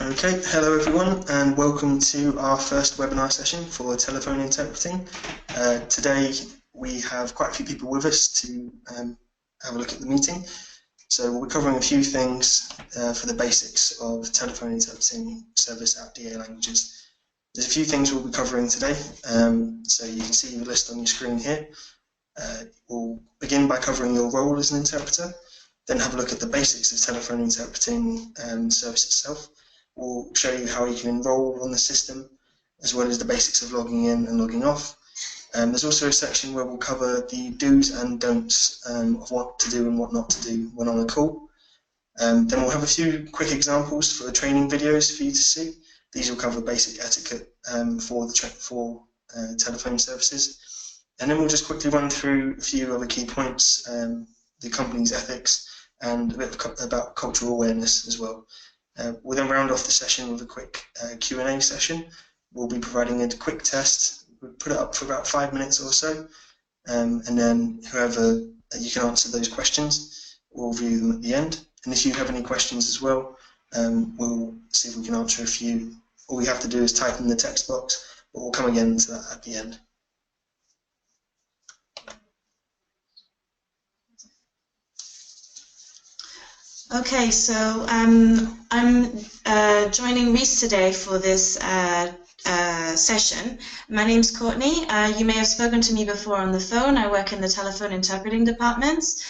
Okay, hello everyone and welcome to our first webinar session for telephone interpreting. Today we have quite a few people with us to have a look at the meeting. So we'll be covering a few things for the basics of telephone interpreting service at DA Languages. There's a few things we'll be covering today, so you can see the list on your screen here. We'll begin by covering your role as an interpreter, then have a look at the basics of telephone interpreting service itself. We'll show you how you can enroll on the system, as well as the basics of logging in and logging off. There's also a section where we'll cover the do's and don'ts of what to do and what not to do when on a call. Then we'll have a few quick examples for the training videos for you to see. These will cover basic etiquette for telephone services. And then we'll just quickly run through a few other key points, the company's ethics, and a bit about cultural awareness as well. We'll then round off the session with a quick Q&A session. We'll be providing a quick test. We'll put it up for about 5 minutes or so, and then whoever you can answer those questions, we'll review them at the end. And if you have any questions as well, we'll see if we can answer a few. All you have to do is type in the text box, but we'll come again to that at the end. Okay, so I'm joining Reese today for this session. My name's Courtney. You may have spoken to me before on the phone. I work in the telephone interpreting departments.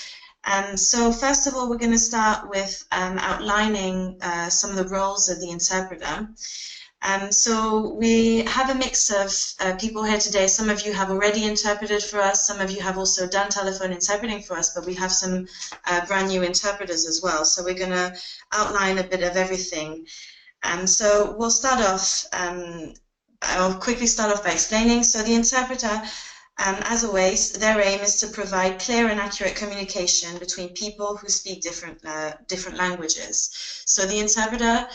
So first of all, we're going to start with outlining some of the roles of the interpreter. So we have a mix of people here today. Some of you have already interpreted for us. Some of you have also done telephone interpreting for us, but we have some brand new interpreters as well. So we're going to outline a bit of everything. So we'll start off, I'll quickly start off by explaining. So the interpreter, as always, their aim is to provide clear and accurate communication between people who speak different languages. So the interpreter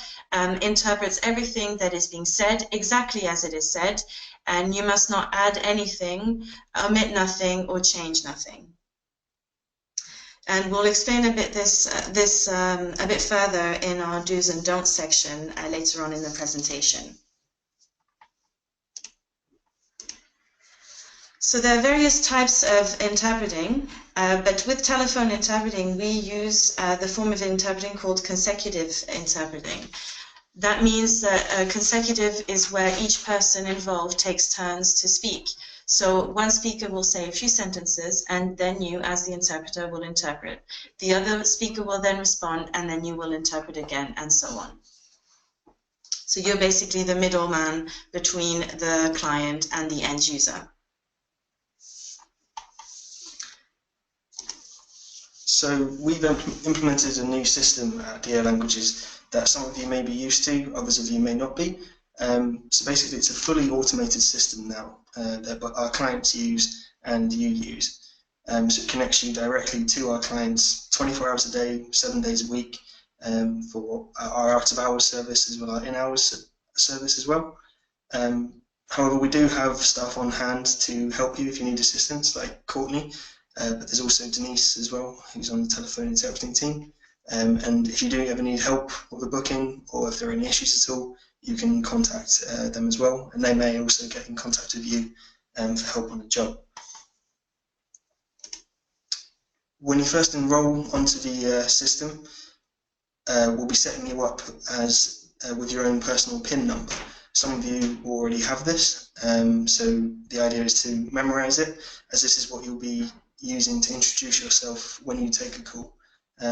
interprets everything that is being said exactly as it is said, and you must not add anything, omit nothing, or change nothing. And we'll explain a bit a bit further in our do's and don'ts section later on in the presentation. So there are various types of interpreting, but with telephone interpreting, we use the form of interpreting called consecutive interpreting. That means that consecutive is where each person involved takes turns to speak. So one speaker will say a few sentences, and then you, as the interpreter, will interpret. The other speaker will then respond, and then you will interpret again, and so on. So you're basically the middleman between the client and the end user. So we've implemented a new system at DA Languages that some of you may be used to, others of you may not be. So basically it's a fully automated system now that our clients use and you use. So it connects you directly to our clients 24 hours a day, 7 days a week for our out-of-hours service as well as our in-hours service as well. However, we do have staff on hand to help you if you need assistance, like Courtney. But there's also Denise as well, who's on the telephone interpreting team. And if you do ever need help with the booking, or if there are any issues at all, you can contact them as well, and they may also get in contact with you for help on the job. When you first enroll onto the system, we'll be setting you up as with your own personal PIN number. Some of you already have this, so the idea is to memorize it, as this is what you'll be using to introduce yourself when you take a call.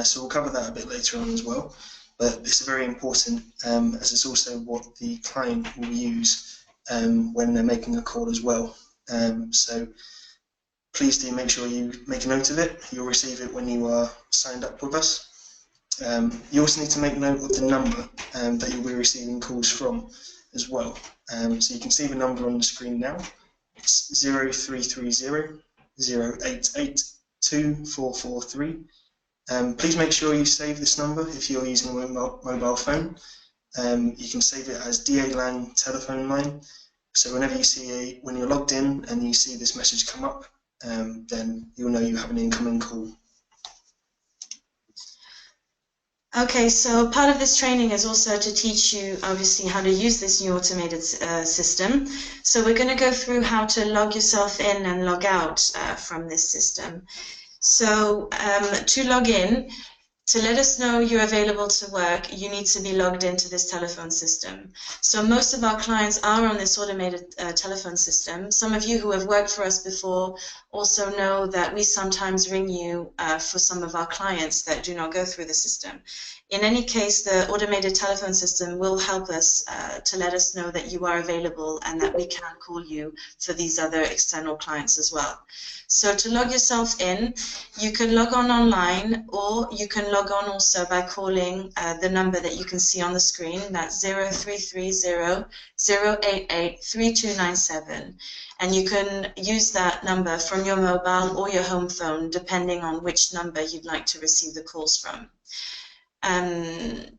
So we'll cover that a bit later on as well, but it's very important as it's also what the client will use when they're making a call as well. So please do make sure you make a note of it. You'll receive it when you are signed up with us. You also need to make note of the number that you'll be receiving calls from as well. So you can see the number on the screen now. It's 0330 088 2443. Please make sure you save this number if you're using a mobile phone. You can save it as DA Lang telephone line. So whenever you see when you're logged in and you see this message come up, then you'll know you have an incoming call. Okay, so part of this training is also to teach you, obviously, how to use this new automated system. So we're going to go through how to log yourself in and log out from this system. So to log in, to let us know you're available to work, you need to be logged into this telephone system. So most of our clients are on this automated telephone system. Some of you who have worked for us before also know that we sometimes ring you for some of our clients that do not go through the system. In any case, the automated telephone system will help us to let us know that you are available and that we can call you for these other external clients as well. So to log yourself in, you can log on online, or you can log on also by calling the number that you can see on the screen. That's 0330-088-3297. And you can use that number from your mobile or your home phone, depending on which number you'd like to receive the calls from. And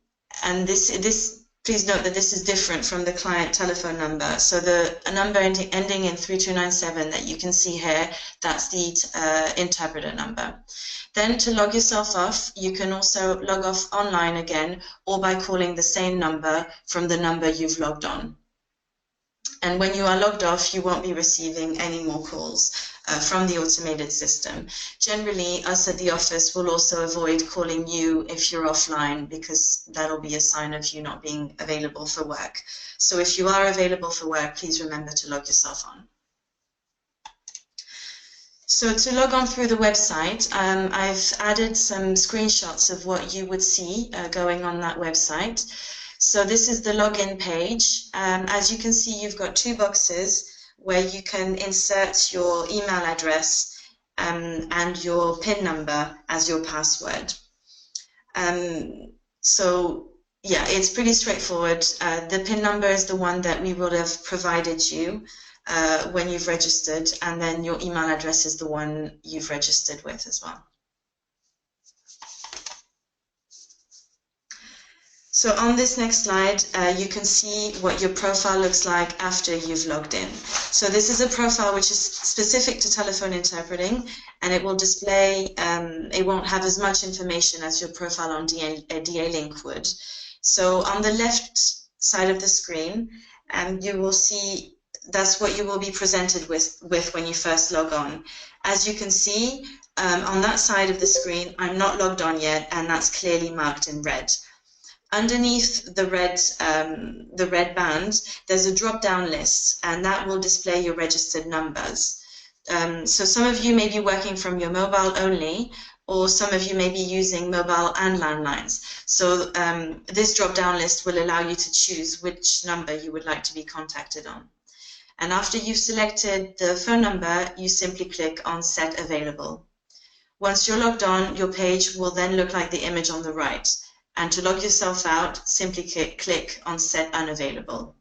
please note that this is different from the client telephone number. So the number ending in 3297 that you can see here, that's the interpreter number. Then to log yourself off, you can also log off online again, or by calling the same number from the number you've logged on. And when you are logged off, you won't be receiving any more calls from the automated system. Generally, us at the office will also avoid calling you if you're offline, because that'll be a sign of you not being available for work. So if you are available for work, please remember to log yourself on. So to log on through the website, I've added some screenshots of what you would see going on that website. So this is the login page. As you can see, you've got two boxes where you can insert your email address and your PIN number as your password. So yeah, it's pretty straightforward. The PIN number is the one that we would have provided you when you've registered, and then your email address is the one you've registered with as well. So on this next slide, you can see what your profile looks like after you've logged in. So this is a profile which is specific to telephone interpreting, and it will display, it won't have as much information as your profile on DA-Link would. So on the left side of the screen, you will see that's what you will be presented with when you first log on. As you can see, on that side of the screen, I'm not logged on yet, and that's clearly marked in red. Underneath the red band, there's a drop-down list, and that will display your registered numbers. So some of you may be working from your mobile only, or some of you may be using mobile and landlines. So this drop-down list will allow you to choose which number you would like to be contacted on. And after you've selected the phone number, you simply click on Set Available. Once you're logged on, your page will then look like the image on the right. And to log yourself out, simply click on Set Unavailable.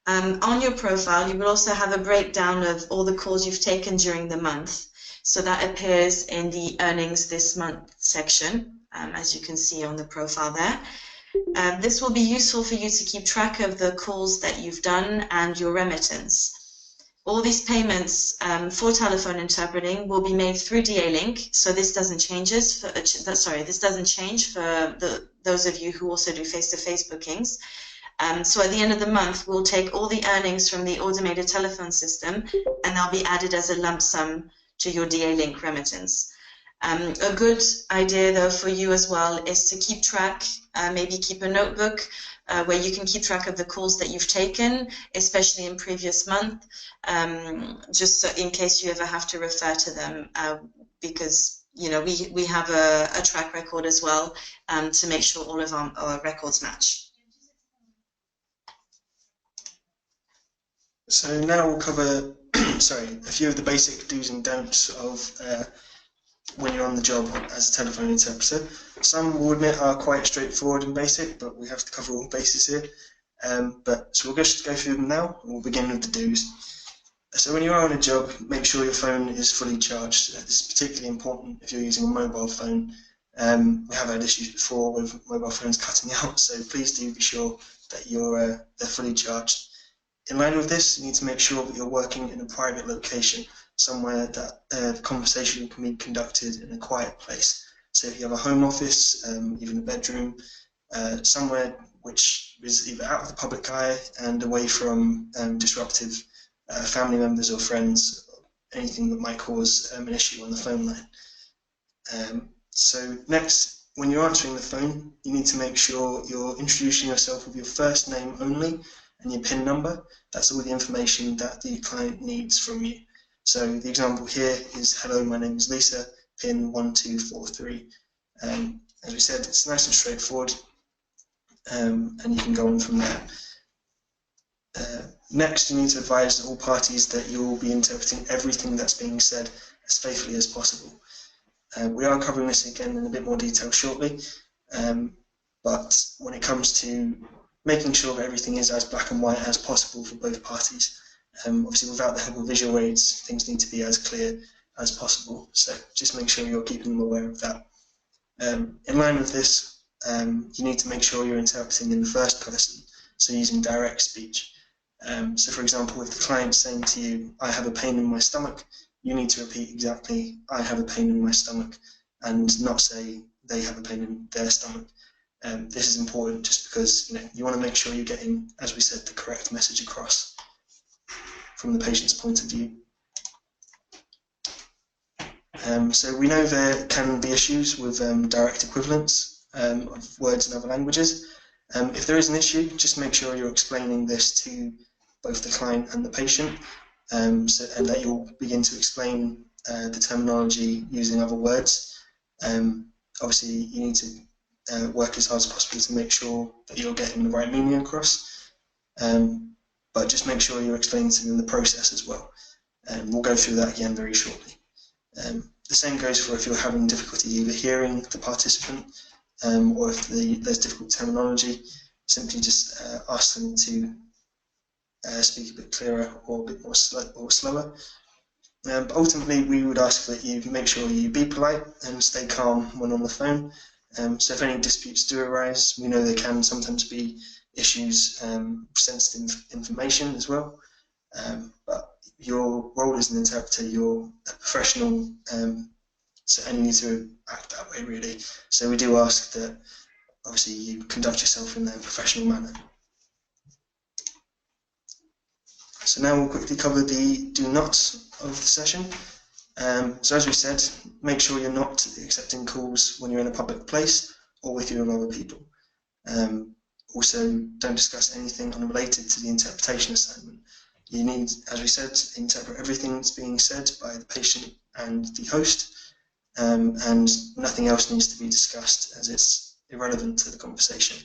On your profile, you will also have a breakdown of all the calls you've taken during the month. So that appears in the Earnings This Month section, as you can see on the profile there. This will be useful for you to keep track of the calls that you've done and your remittance. All these payments for telephone interpreting will be made through DA-Link, so this doesn't change for those of you who also do face-to-face bookings. So at the end of the month, we'll take all the earnings from the automated telephone system, and they'll be added as a lump sum to your DA-Link remittance. A good idea, though, for you as well is to keep track, maybe keep a notebook where you can keep track of the calls that you've taken, especially in previous month, just so in case you ever have to refer to them, because you know we have a track record as well to make sure all of our records match. So now we'll cover a few of the basic do's and don'ts of when you're on the job as a telephone interpreter. Some, we'll admit, are quite straightforward and basic, but we have to cover all bases here. So we'll just go through them now, and we'll begin with the do's. So when you are on a job, make sure your phone is fully charged. This is particularly important if you're using a mobile phone. We have had issues before with mobile phones cutting out, so please do be sure that they're fully charged. In line with this, you need to make sure that you're working in a private location, somewhere that the conversation can be conducted in a quiet place. So if you have a home office, even a bedroom, somewhere which is either out of the public eye and away from disruptive family members or friends, anything that might cause an issue on the phone line. So next, when you're answering the phone, you need to make sure you're introducing yourself with your first name only and your PIN number. That's all the information that the client needs from you. So the example here is, hello, my name is Lisa, PIN 1243. As we said, it's nice and straightforward, and you can go on from there. Next, you need to advise all parties that you will be interpreting everything that's being said as faithfully as possible. We are covering this again in a bit more detail shortly, but when it comes to making sure that everything is as black and white as possible for both parties, obviously without the help of visual aids, things need to be as clear as possible, so just make sure you're keeping them aware of that. In line with this, you need to make sure you're interpreting in the first person, so using direct speech. So for example, if the client's saying to you, I have a pain in my stomach, you need to repeat exactly, I have a pain in my stomach, and not say they have a pain in their stomach. This is important just because you want to make sure you're getting, as we said, the correct message across from the patient's point of view. So we know there can be issues with direct equivalence of words in other languages. If there is an issue, just make sure you're explaining this to both the client and the patient, and that you'll begin to explain the terminology using other words. Obviously, you need to work as hard as possible to make sure that you're getting the right meaning across, but just make sure you're explaining to them the process as well. We'll go through that again very shortly. The same goes for if you're having difficulty either hearing the participant or if there's difficult terminology, simply just ask them to speak a bit clearer or a bit more slower. But ultimately, we would ask that you make sure you be polite and stay calm when on the phone. So if any disputes do arise, we know there can sometimes be issues with sensitive information as well. But your role as an interpreter, you're a professional, and you need to act that way really. So we do ask that obviously you conduct yourself in a professional manner. So now we'll quickly cover the do nots of the session. So as we said, make sure you're not accepting calls when you're in a public place or with you and other people. Also, don't discuss anything unrelated to the interpretation assignment. You need, as we said, to interpret everything that's being said by the patient and the host, and nothing else needs to be discussed as it's irrelevant to the conversation.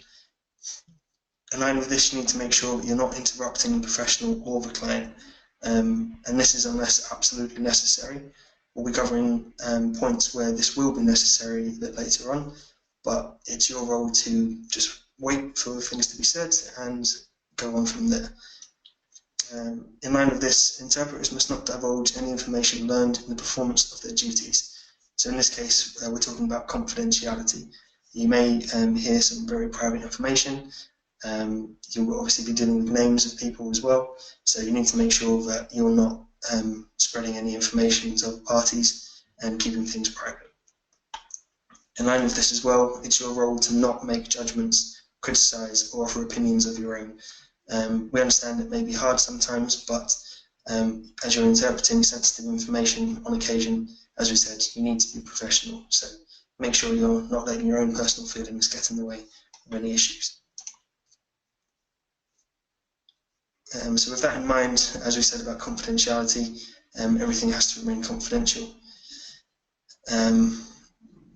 In line with this, you need to make sure that you're not interrupting the professional or the client, and this is unless absolutely necessary. We'll be covering points where this will be necessary a bit later on, but it's your role to just wait for things to be said and go on from there. In line with this, interpreters must not divulge any information learned in the performance of their duties. So in this case, we're talking about confidentiality. You may hear some very private information. You'll obviously be dealing with names of people as well, so you need to make sure that you're not spreading any information to other parties and keeping things private. In line with this as well, it's your role to not make judgments, criticise or offer opinions of your own. We understand it may be hard sometimes, but as you're interpreting sensitive information on occasion, as we said, you need to be professional, so make sure you're not letting your own personal feelings get in the way of any issues. So with that in mind, as we said about confidentiality, everything has to remain confidential.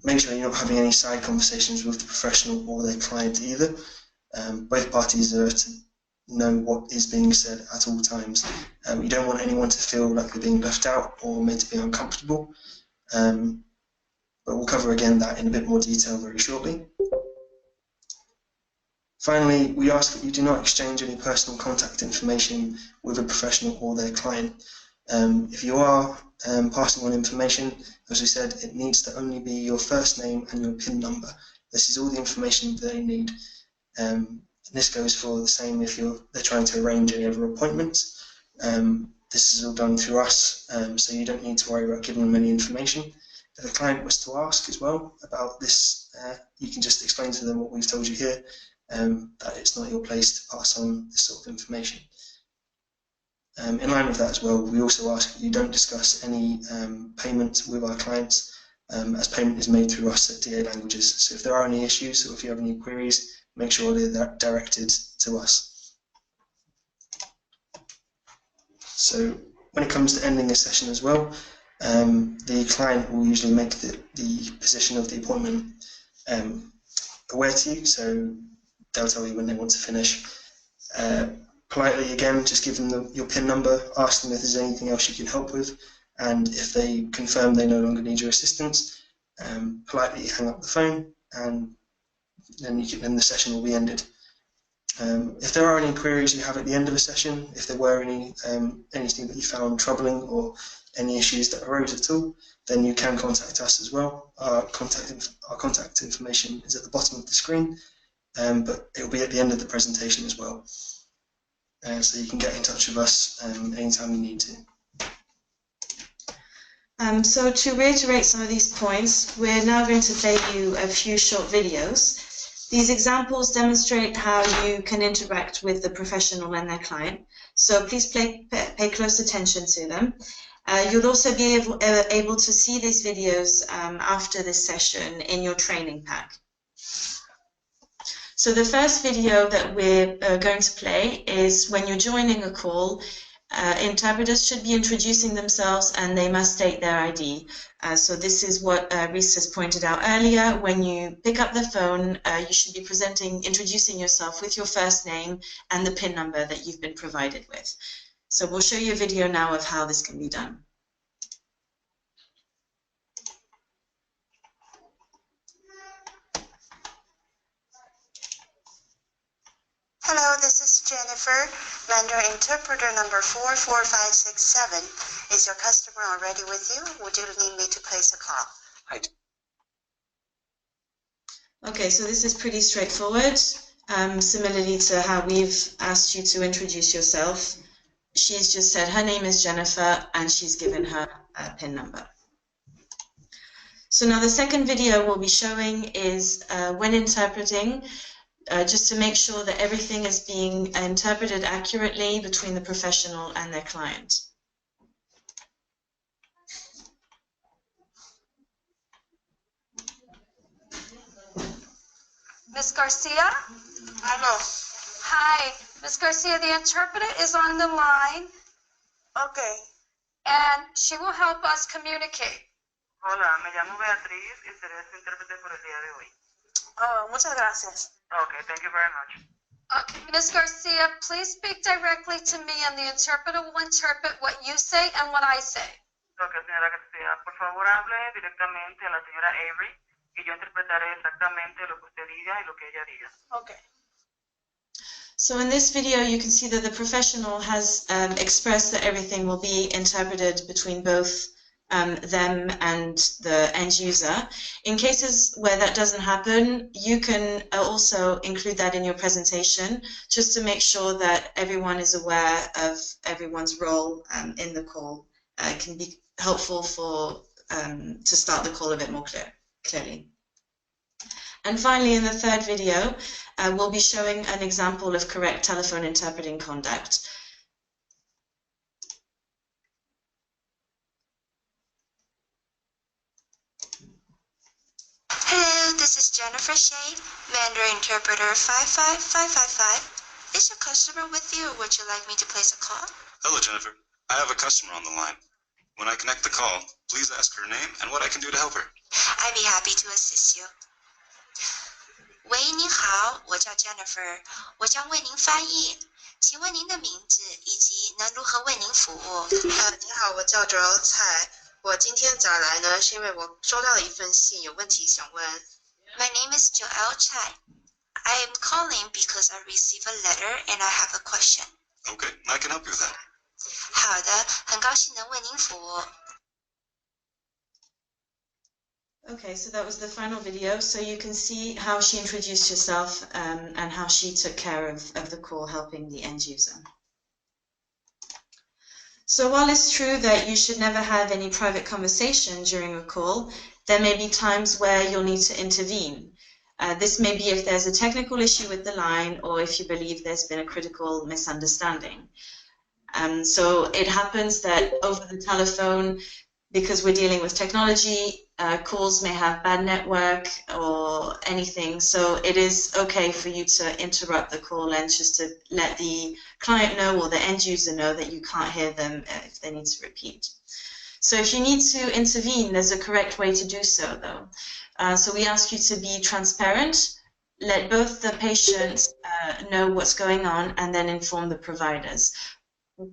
Make sure you're not having any side conversations with the professional or their client either. Both parties are to know what is being said at all times. You don't want anyone to feel like they're being left out or made to be uncomfortable. But we'll cover again that in a bit more detail very shortly. Finally, we ask that you do not exchange any personal contact information with a professional or their client. If you are passing on information, as we said, it needs to only be your first name and your PIN number. This is all the information they need. And this goes for the same if they're trying to arrange any other appointments. This is all done through us, so you don't need to worry about giving them any information. the client was to ask as well about this, you can just explain to them what we've told you here, that it's not your place to pass on this sort of information. In line with that as well, we also ask that you don't discuss any payment with our clients, as payment is made through us at DA Languages. So if there are any issues or if you have any queries, make sure they're directed to us. So when it comes to ending this session as well, the client will usually make the position of the appointment aware to you, so they'll tell you when they want to finish. Politely again, just give them your PIN number, ask them if there's anything else you can help with, and if they confirm they no longer need your assistance, politely hang up the phone, and then the session will be ended. If there are any queries you have at the end of a session, if there were anything that you found troubling or any issues that arose at all, then you can contact us as well. Our contact information is at the bottom of the screen, but it will be at the end of the presentation as well. So you can get in touch with us anytime you need to. So to reiterate some of these points, we're now going to play you a few short videos. These examples demonstrate how you can interact with the professional and their client, so please pay close attention to them. You'll also be able to see these videos after this session in your training pack. So the first video that we're going to play is when you're joining a call, interpreters should be introducing themselves and they must state their ID. So this is what Reese has pointed out earlier. When you pick up the phone, you should be introducing yourself with your first name and the PIN number that you've been provided with. So we'll show you a video now of how this can be done. Hello, this is Jennifer, Mandarin interpreter number 44567. Is your customer already with you? Would you need me to place a call? Okay, so this is pretty straightforward. Similarly to how we've asked you to introduce yourself, she's just said her name is Jennifer and she's given her PIN number. So now the second video we'll be showing is when interpreting, just to make sure that everything is being interpreted accurately between the professional and their client. Ms. Garcia? Hello. Hi, Ms. Garcia, the interpreter is on the line Okay. and she will help us communicate. Hola, me llamo Beatriz y seré su intérprete por el día de hoy. Oh, muchas gracias. Okay, thank you very much. Ms. Garcia, please speak directly to me and the interpreter will interpret what you say and what I say. Okay, señora García, por favor hable directamente a la señora Avery y yo interpretaré exactamente lo que usted diga y lo que ella diga. Okay. So in this video you can see that the professional has expressed that everything will be interpreted between both them and the end user. In cases where that doesn't happen, you can also include that in your presentation just to make sure that everyone is aware of everyone's role in the call. It can be helpful for to start the call a bit more clearly. And finally, in the third video, we'll be showing an example of correct telephone interpreting conduct. Hello, this is Jennifer Shade, Mandarin interpreter 55555. Is your customer with you or would you like me to place a call? Hello, Jennifer. I have a customer on the line. When I connect the call, please ask her name and what I can do to help her. I'd be happy to assist you. 喂，您好，我叫 Jennifer， 我将为您翻译。请问您的名字以及能如何为您服务？你好，我叫 Joel 蔡。我今天早来呢，是因为我收到了一份信，有问题想问。My name is Joel Chai. I am calling because I received a letter and I have a question. Okay, I can help you with that. 好的，很高兴能为您服务。Okay, so that was the final video. So you can see how she introduced herself and how she took care of the call, helping the end user. So while it's true that you should never have any private conversation during a call, there may be times where you'll need to intervene. This may be if there's a technical issue with the line or if you believe there's been a critical misunderstanding. So it happens that over the telephone, because we're dealing with technology, calls may have bad network or anything. So it is okay for you to interrupt the call and just to let the client know or the end user know that you can't hear them if they need to repeat. So if you need to intervene, there's a correct way to do so, though. So we ask you to be transparent, let both the patients know what's going on, and then inform the providers.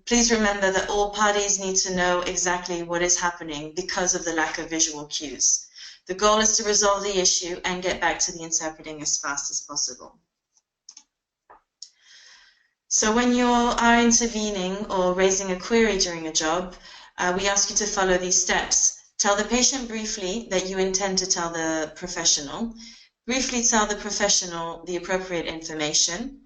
Please remember that all parties need to know exactly what is happening because of the lack of visual cues. The goal is to resolve the issue and get back to the interpreting as fast as possible. So when you are intervening or raising a query during a job, we ask you to follow these steps. Tell the patient briefly that you intend to tell the professional. Briefly tell the professional the appropriate information.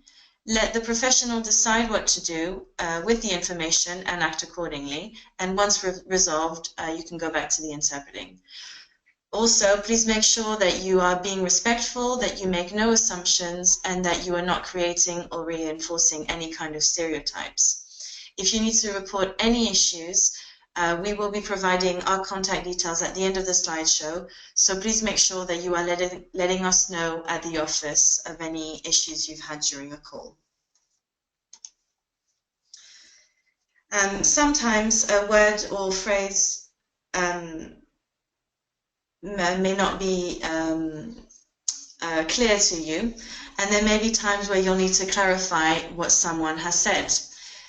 Let the professional decide what to do with the information and act accordingly. And once resolved, you can go back to the interpreting. Also, please make sure that you are being respectful, that you make no assumptions, and that you are not creating or reinforcing any kind of stereotypes. If you need to report any issues, we will be providing our contact details at the end of the slideshow, so please make sure that you are letting us know at the office of any issues you've had during a call. Sometimes a word or phrase may not be clear to you, and there may be times where you'll need to clarify what someone has said.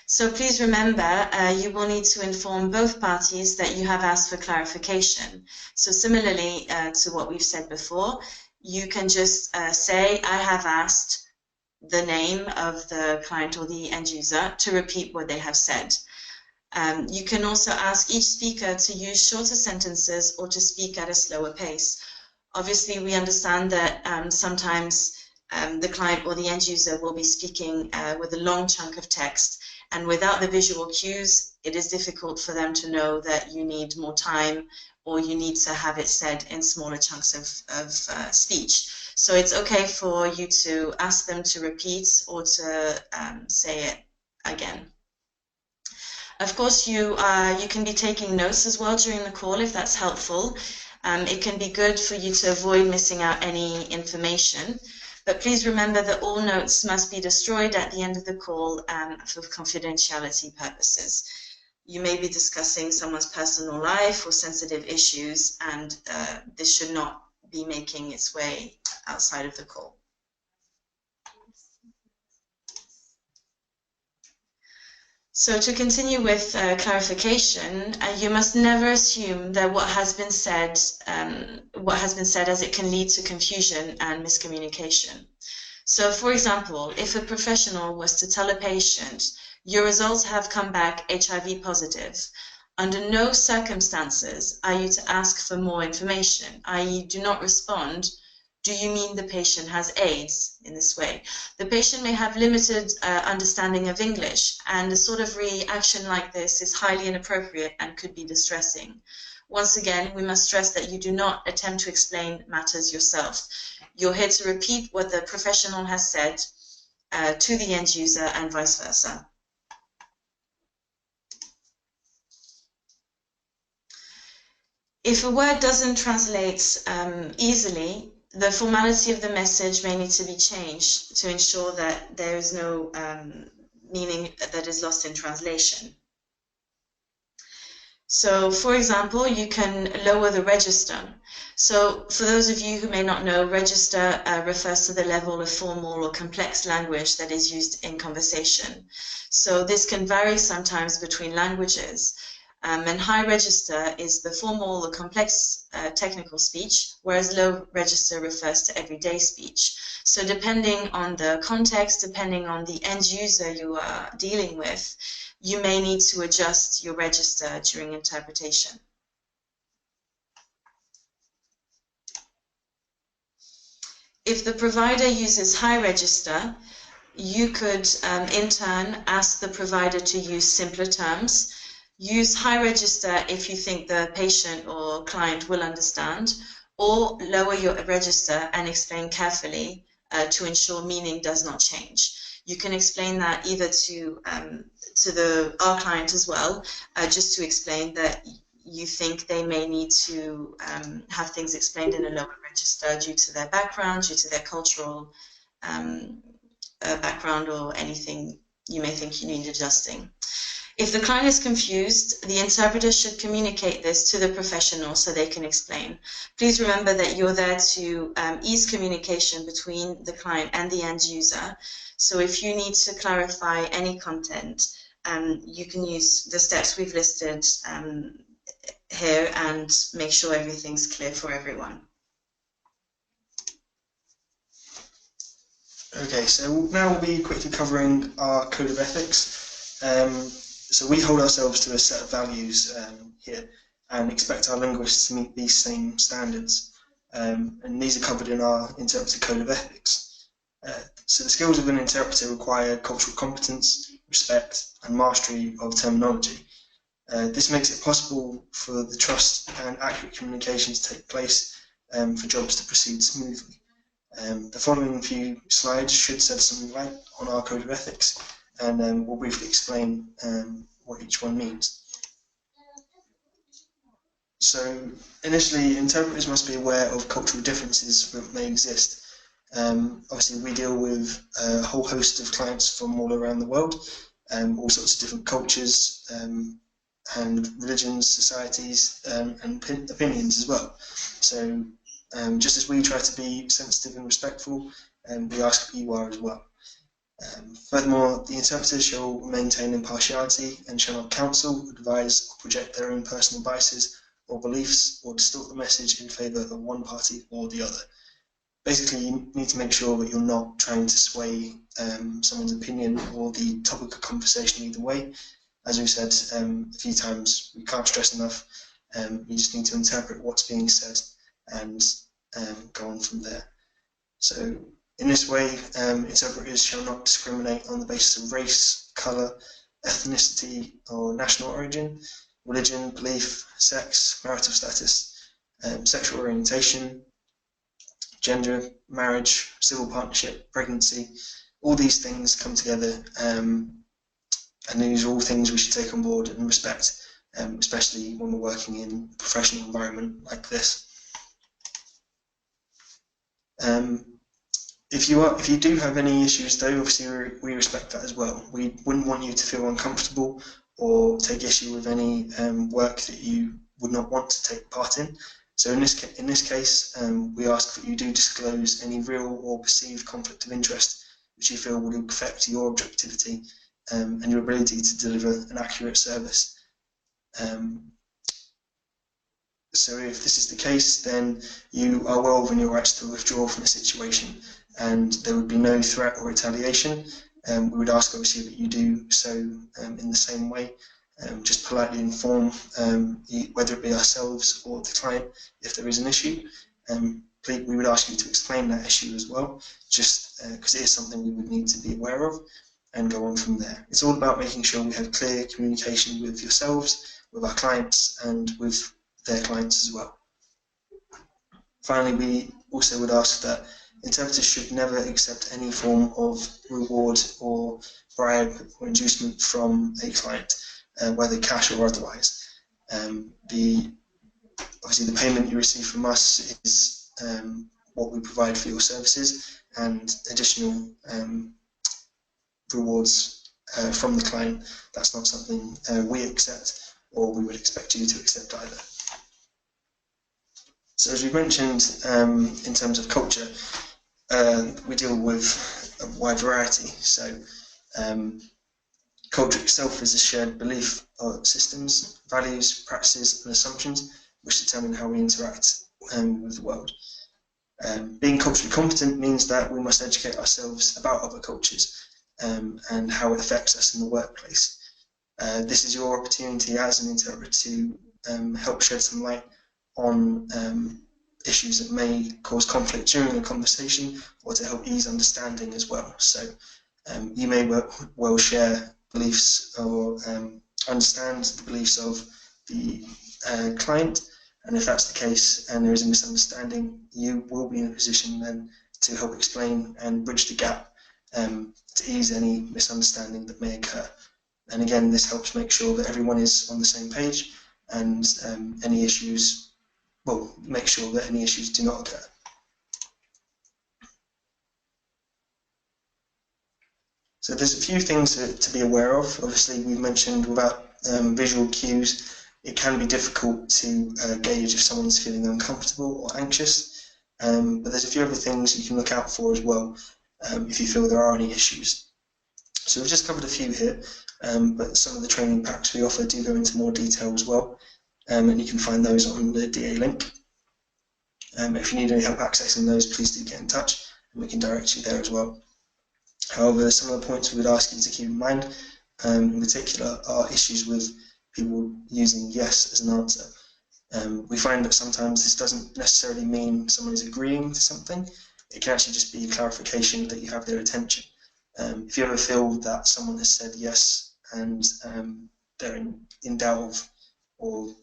So please remember, you will need to inform both parties that you have asked for clarification. So similarly to what we've said before, you can just say, I have asked the name of the client or the end user to repeat what they have said. You can also ask each speaker to use shorter sentences or to speak at a slower pace. Obviously, we understand that sometimes the client or the end user will be speaking with a long chunk of text, and without the visual cues, it is difficult for them to know that you need more time or you need to have it said in smaller chunks of speech. So it's okay for you to ask them to repeat or to say it again. Of course, you can be taking notes as well during the call if that's helpful. It can be good for you to avoid missing out any information. But please remember that all notes must be destroyed at the end of the call for confidentiality purposes. You may be discussing someone's personal life or sensitive issues, and this should not be making its way outside of the call. So to continue with clarification, you must never assume that what has been said as it can lead to confusion and miscommunication. So for example, if a professional was to tell a patient, your results have come back HIV positive, under no circumstances are you to ask for more information, i.e. do not respond, do you mean the patient has AIDS, in this way? The patient may have limited understanding of English, and a sort of reaction like this is highly inappropriate and could be distressing. Once again, we must stress that you do not attempt to explain matters yourself. You're here to repeat what the professional has said to the end user and vice versa. If a word doesn't translate easily, the formality of the message may need to be changed to ensure that there is no meaning that is lost in translation. So, for example, you can lower the register. So, for those of you who may not know, register refers to the level of formal or complex language that is used in conversation. So, this can vary sometimes between languages. And high register is the formal or complex technical speech, whereas low register refers to everyday speech. So depending on the context, depending on the end user you are dealing with, you may need to adjust your register during interpretation. If the provider uses high register, you could in turn ask the provider to use simpler terms. Use high register if you think the patient or client will understand, or lower your register and explain carefully to ensure meaning does not change. You can explain that either to our client as well, just to explain that you think they may need to have things explained in a lower register due to their background, due to their cultural background, or anything you may think you need adjusting. If the client is confused, the interpreter should communicate this to the professional so they can explain. Please remember that you're there to ease communication between the client and the end user. So if you need to clarify any content, you can use the steps we've listed here and make sure everything's clear for everyone. Okay, so now we'll be quickly covering our code of ethics. So we hold ourselves to a set of values here and expect our linguists to meet these same standards. And these are covered in our interpreter code of ethics. So the skills of an interpreter require cultural competence, respect, and mastery of terminology. This makes it possible for the trust and accurate communication to take place for jobs to proceed smoothly. The following few slides should shed some light on our code of ethics, and we'll briefly explain what each one means. So initially, interpreters must be aware of cultural differences that may exist. Obviously, we deal with a whole host of clients from all around the world, all sorts of different cultures, and religions, societies, and opinions as well. So just as we try to be sensitive and respectful, we ask that you are as well. Furthermore, the interpreters shall maintain impartiality and shall not counsel, advise, or project their own personal biases or beliefs, or distort the message in favour of one party or the other. Basically, you need to make sure that you're not trying to sway someone's opinion or the topic of conversation either way. As we said a few times, we can't stress enough, you just need to interpret what's being said and go on from there. So in this way, interpreters shall not discriminate on the basis of race, colour, ethnicity or national origin, religion, belief, sex, marital status, sexual orientation, gender, marriage, civil partnership, pregnancy. All these things come together, and these are all things we should take on board and respect, especially when we're working in a professional environment like this. If you do have any issues though, obviously we respect that as well. We wouldn't want you to feel uncomfortable or take issue with any work that you would not want to take part in. So in this case, we ask that you do disclose any real or perceived conflict of interest which you feel would affect your objectivity and your ability to deliver an accurate service. So if this is the case, then you are well within your rights to withdraw from the situation, and there would be no threat or retaliation. We would ask obviously that you do so in the same way. Just politely inform whether it be ourselves or the client if there is an issue. We would ask you to explain that issue as well, just because it is something we would need to be aware of, and go on from there. It's all about making sure we have clear communication with yourselves, with our clients, and with their clients as well. Finally, we also would ask that interpreters should never accept any form of reward or bribe or inducement from a client, whether cash or otherwise. Obviously the payment you receive from us is what we provide for your services, and additional rewards from the client, that's not something we accept or we would expect you to accept either. So as we mentioned, in terms of culture, we deal with a wide variety. So culture itself is a shared belief of systems, values, practices and assumptions which determine how we interact with the world. Being culturally competent means that we must educate ourselves about other cultures and how it affects us in the workplace. This is your opportunity as an interpreter to help shed some light on issues that may cause conflict during a conversation, or to help ease understanding as well. So you may well share beliefs or understand the beliefs of the client, and if that's the case and there is a misunderstanding, you will be in a position then to help explain and bridge the gap to ease any misunderstanding that may occur. And again, this helps make sure that everyone is on the same page and any issues, well, make sure that any issues do not occur. So there's a few things to be aware of. Obviously, we've mentioned without visual cues, it can be difficult to gauge if someone's feeling uncomfortable or anxious, but there's a few other things you can look out for as well if you feel there are any issues. So we've just covered a few here, but some of the training packs we offer do go into more detail as well, and you can find those on the DA link. If you need any help accessing those, please do get in touch and we can direct you there as well. However, some of the points we would ask you to keep in mind, in particular, are issues with people using yes as an answer. We find that sometimes this doesn't necessarily mean someone is agreeing to something. It can actually just be a clarification that you have their attention. If you ever feel that someone has said yes and they're in doubt of or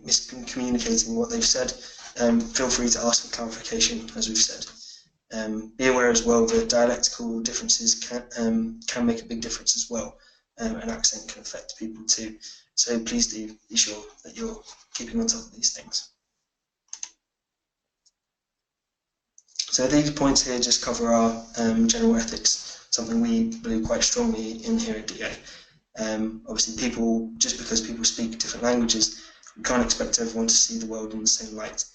miscommunicating what they've said, feel free to ask for clarification, as we've said. Be aware as well that dialectical differences can make a big difference as well, and accent can affect people too. So please do be sure that you're keeping on top of these things. So these points here just cover our general ethics, something we believe quite strongly in here at DA. Obviously, just because people speak different languages, we can't expect everyone to see the world in the same light.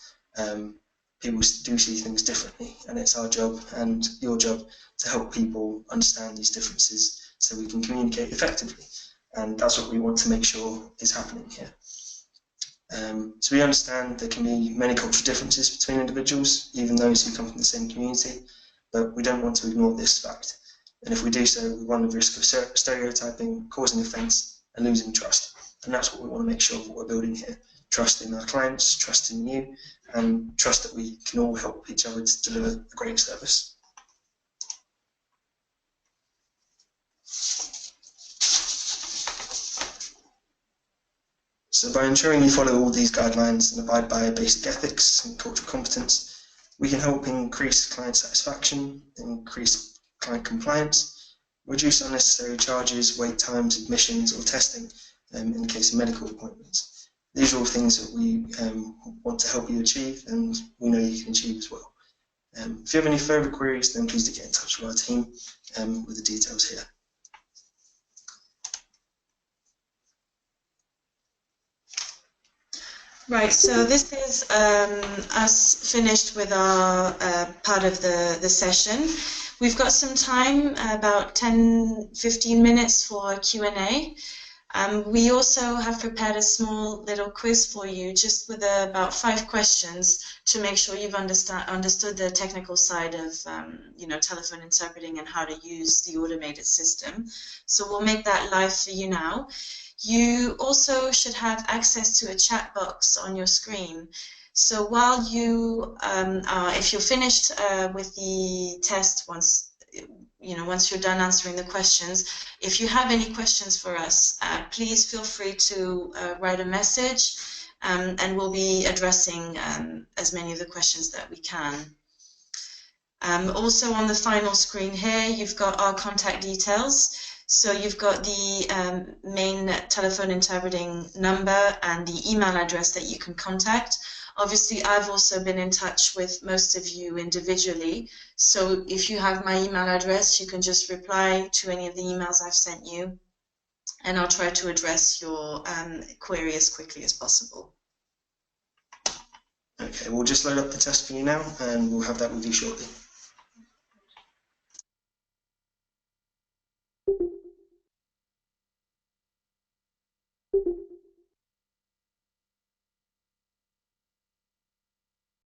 People do see things differently, and it's our job and your job to help people understand these differences so we can communicate effectively, and that's what we want to make sure is happening here. So we understand there can be many cultural differences between individuals, even those who come from the same community, but we don't want to ignore this fact, and if we do so, we run the risk of stereotyping, causing offence and losing trust, and that's what we want to make sure that we're building here. Trust in our clients, trust in you, and trust that we can all help each other to deliver a great service. So by ensuring you follow all these guidelines and abide by basic ethics and cultural competence, we can help increase client satisfaction, increase client compliance, reduce unnecessary charges, wait times, admissions or testing in the case of medical appointments. These are all things that we want to help you achieve, and we know you can achieve as well. If you have any further queries, then please do get in touch with our team with the details here. Right, so this is us finished with our part of the session. We've got some time, about 10-15 minutes for Q&A. We also have prepared a small little quiz for you, just with about 5 questions to make sure you've understood the technical side of telephone interpreting and how to use the automated system. So we'll make that live for you now. You also should have access to a chat box on your screen. So while you, if you're finished with the test, once you're done answering the questions, if you have any questions for us, please feel free to write a message, and we'll be addressing as many of the questions that we can. Also on the final screen here, you've got our contact details. So you've got the main telephone interpreting number and the email address that you can contact. Obviously, I've also been in touch with most of you individually. So if you have my email address, you can just reply to any of the emails I've sent you, and I'll try to address your query as quickly as possible. Okay, we'll just load up the test for you now, and we'll have that with you shortly.